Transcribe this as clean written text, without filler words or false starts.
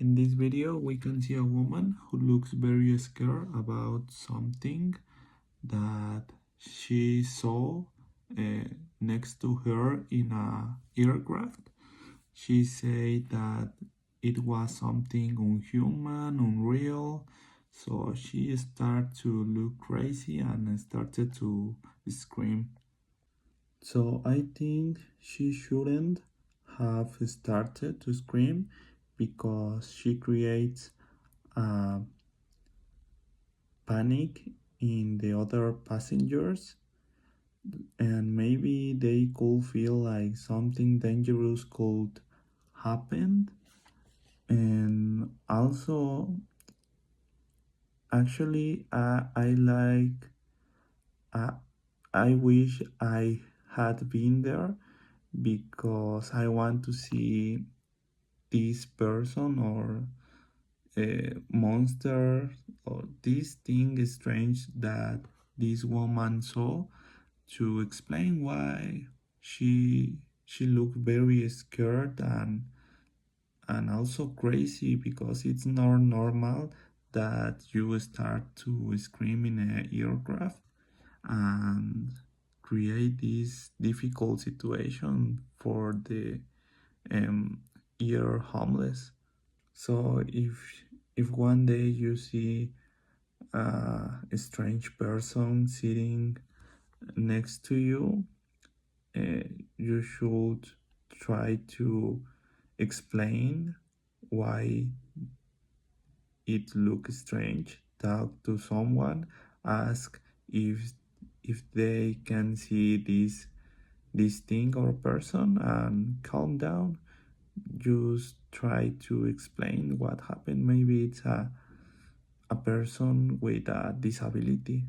In this video, we can see a woman who looks very scared about something that she saw uh, next to her in a aircraft. She said that it was something unhuman, unreal. So she started to look crazy and started to scream. So I think she shouldn't have started to scream because she creates a panic in the other passengers, and maybe they could feel like something dangerous could happen. And also, actually, uh, I wish I had been there because I want to see this person or a monster or this thing strange that this woman saw, to explain why she looked very scared and also crazy, because it's not normal that you start to scream in an aircraft and create this difficult situation for the um, ear homeless. So if one day you see a strange person sitting next to you, uh, you should try to explain why it looks strange. Talk to someone, ask if they can see this thing or person, and calm down. Just try to explain what happened. Maybe it's a person with a disability.